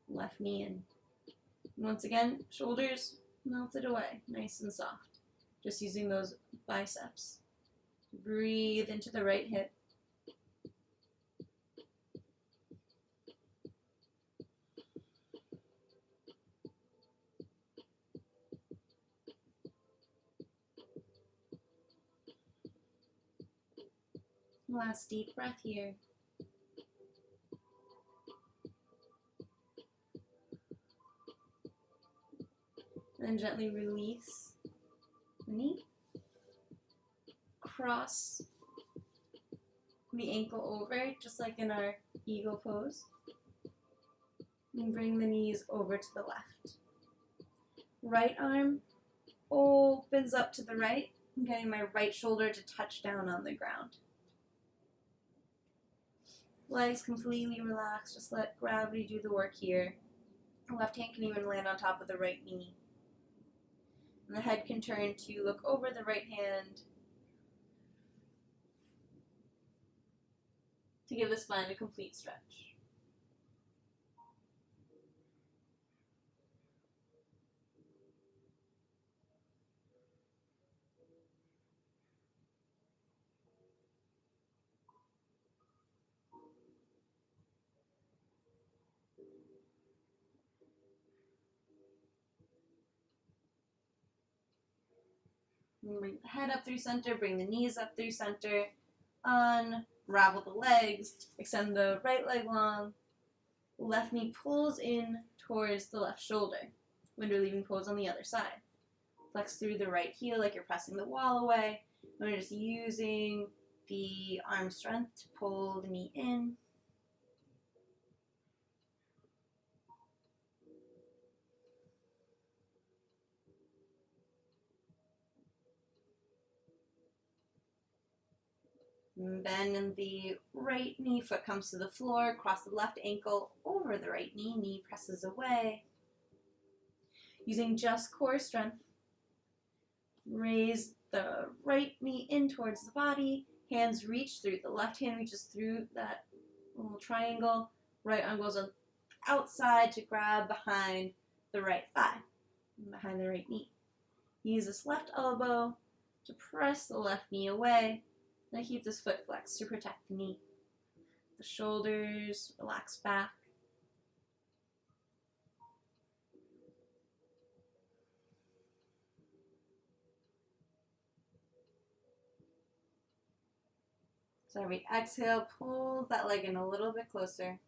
left knee in. And once again, shoulders melted away, nice and soft. Just using those biceps. Breathe into the right hip. Last deep breath here. Then gently release the knee. Cross the ankle over, just like in our eagle pose. And bring the knees over to the left. Right arm opens up to the right. I'm getting my right shoulder to touch down on the ground. Legs completely relaxed. Just let gravity do the work here. The left hand can even land on top of the right knee. And the head can turn to look over the right hand to give the spine a complete stretch. Bring the head up through center, bring the knees up through center. Unravel the legs, extend the right leg long. Left knee pulls in towards the left shoulder. Window leaving pose on the other side. Flex through the right heel like you're pressing the wall away. And we're just using the arm strength to pull the knee in. And then the right knee, foot comes to the floor, cross the left ankle over the right knee, knee presses away. Using just core strength, raise the right knee in towards the body, hands reach through, the left hand reaches through that little triangle, right arm goes on outside to grab behind the right thigh, behind the right knee. Use this left elbow to press the left knee away. And keep this foot flexed to protect the knee. The shoulders relax back. So every exhale, pull that leg in a little bit closer.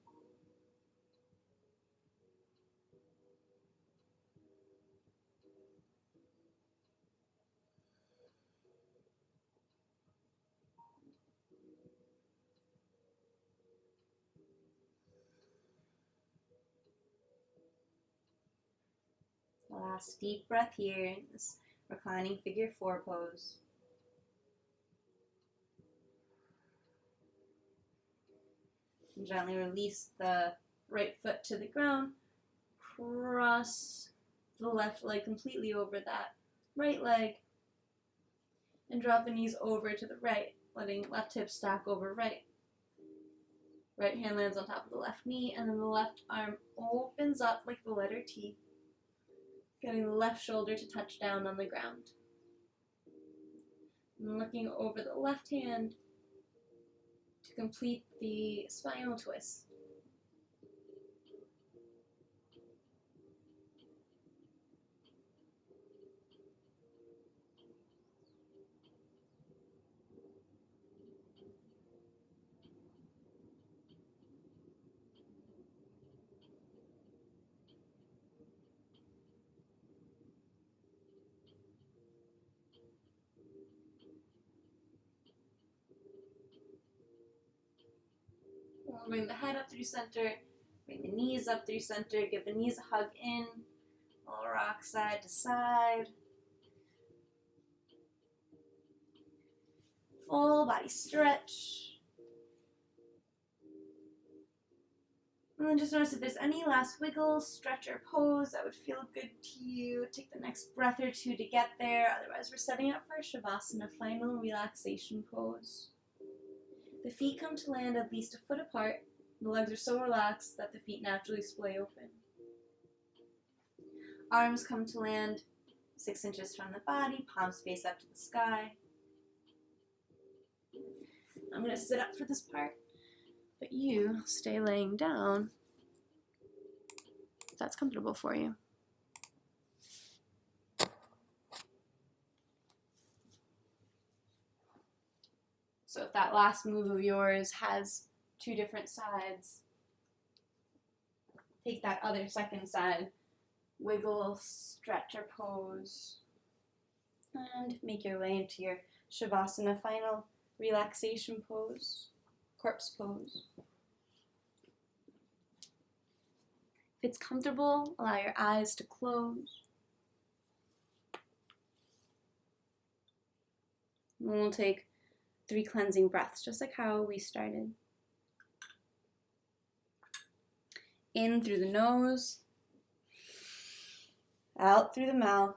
Last deep breath here in this reclining figure four pose. And gently release the right foot to the ground. Cross the left leg completely over that right leg. And drop the knees over to the right, letting left hip stack over right. Right hand lands on top of the left knee, and then the left arm opens up like the letter T, getting the left shoulder to touch down on the ground. And looking over the left hand to complete the spinal twist. Bring the head up through center, bring the knees up through center, give the knees a hug in, all rock side to side. Full body stretch. And then just notice if there's any last wiggle, stretch, or pose that would feel good to you. Take the next breath or two to get there. Otherwise, we're setting up for Shavasana, final relaxation pose. The feet come to land at least a foot apart. The legs are so relaxed that the feet naturally splay open. Arms come to land 6 inches from the body, palms face up to the sky. I'm going to sit up for this part, but you stay laying down if that's comfortable for you. So if that last move of yours has 2 different sides, take that other second side, wiggle, stretch, or pose, and make your way into your Shavasana final relaxation pose, corpse pose. If it's comfortable, allow your eyes to close. And we'll take 3 cleansing breaths, just like how we started. In through the nose, out through the mouth.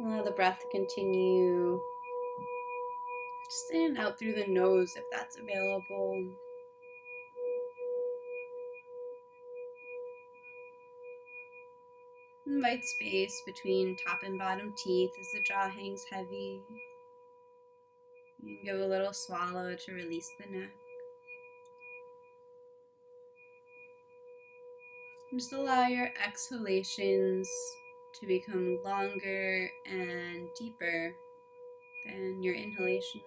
Allow the breath to continue. Just in and out through the nose if that's available.
Invite space between top and bottom teeth as the jaw hangs heavy. You can give a little swallow to release the neck. Just allow your exhalations to become longer and deeper than your inhalations.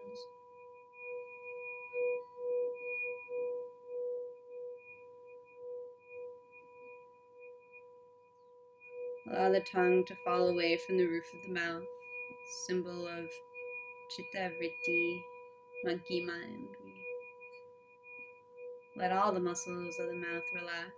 Allow the tongue to fall away from the roof of the mouth, symbol of chitta vritti, monkey mind. Let all the muscles of the mouth relax.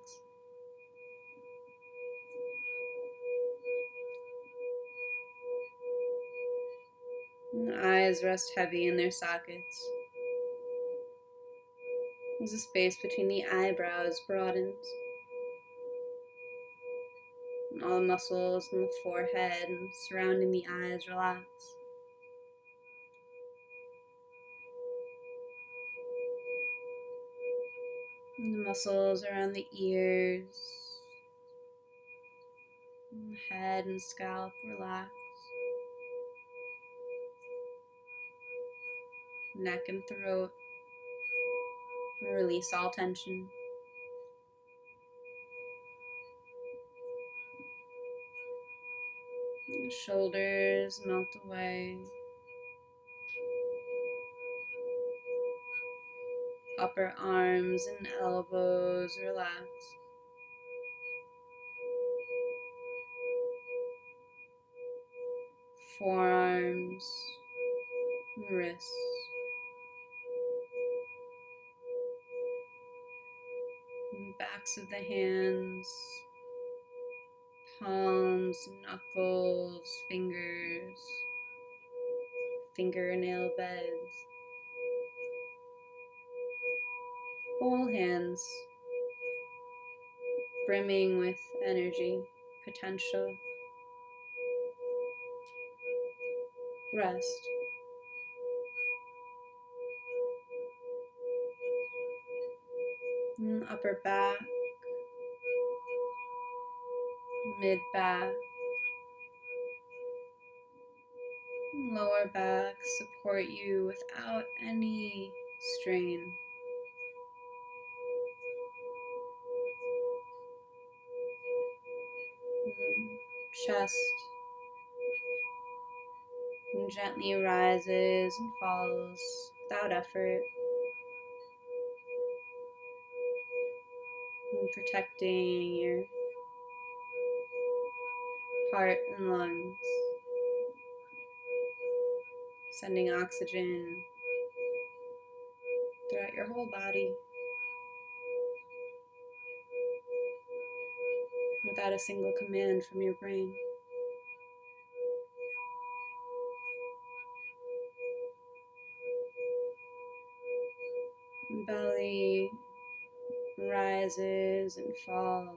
And the eyes rest heavy in their sockets. As the space between the eyebrows broadens. And all the muscles in the forehead and surrounding the eyes relax. And the muscles around the ears, and the head and scalp relax. Neck and throat, release all tension. And the shoulders melt away. Upper arms and elbows relax. Forearms, wrists. And backs of the hands, palms, knuckles, fingers, fingernail beds. Whole hands, brimming with energy, potential. Rest. And upper back, mid back, lower back support you without any strain. Chest and gently rises and falls without effort. And protecting your heart and lungs, sending oxygen throughout your whole body without a single command from your brain. Belly rises and falls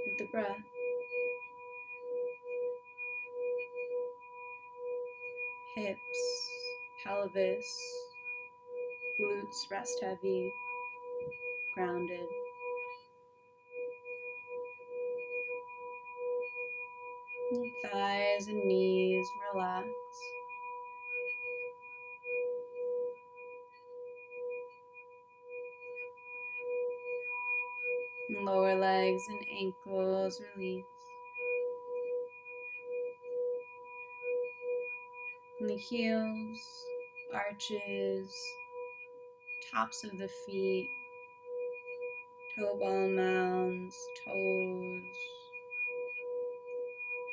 with the breath. Hips, pelvis, glutes rest heavy, grounded. And thighs and knees relax. And lower legs and ankles release. And the heels, arches, tops of the feet, toe ball mounds, toes,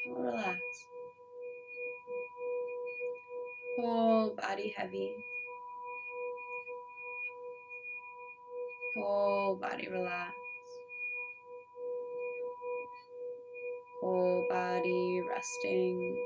all relax. Whole body heavy. Whole body relax. Whole body resting.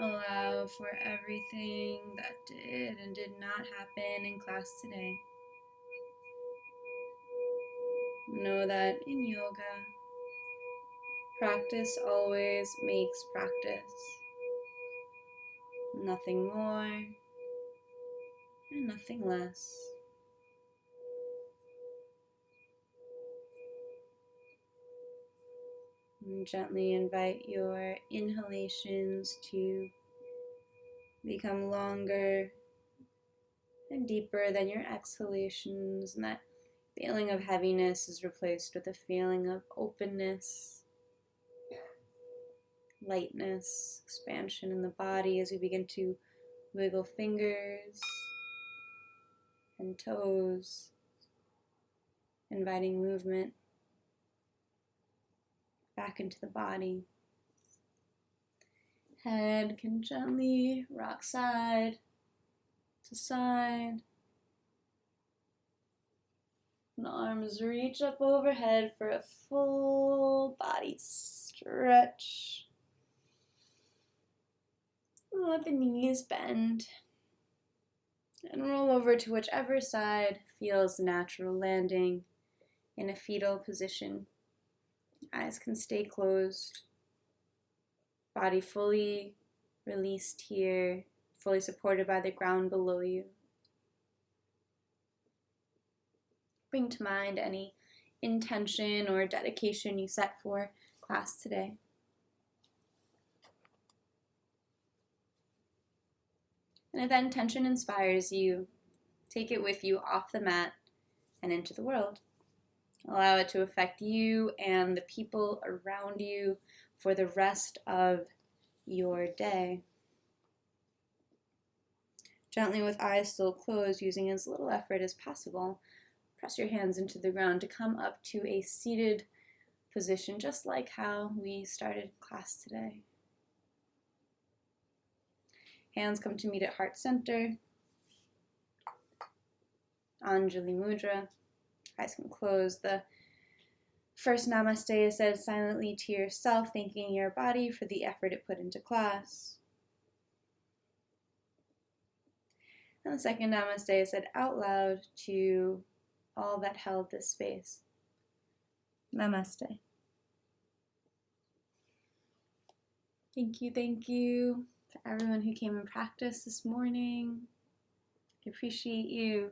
Allow for everything that did and did not happen in class today. Know that in yoga, practice always makes practice. Nothing more and nothing less. And gently invite your inhalations to become longer and deeper than your exhalations, and that feeling of heaviness is replaced with a feeling of openness, lightness, expansion in the body as we begin to wiggle fingers and toes, inviting movement back into the body. Head can gently rock side to side. And arms reach up overhead for a full body stretch. Let the knees bend. And roll over to whichever side feels natural, landing in a fetal position. Eyes can stay closed. Body fully released here, fully supported by the ground below you. Bring to mind any intention or dedication you set for class today. And if that intention inspires you, take it with you off the mat and into the world. Allow it to affect you and the people around you for the rest of your day. Gently, with eyes still closed, using as little effort as possible, press your hands into the ground to come up to a seated position, just like how we started class today. Hands come to meet at heart center. Anjali Mudra. Eyes can close. The first namaste is said silently to yourself, thanking your body for the effort it put into class. And the second namaste is said out loud to all that held this space. Namaste. Thank you to everyone who came and practiced this morning. I appreciate you.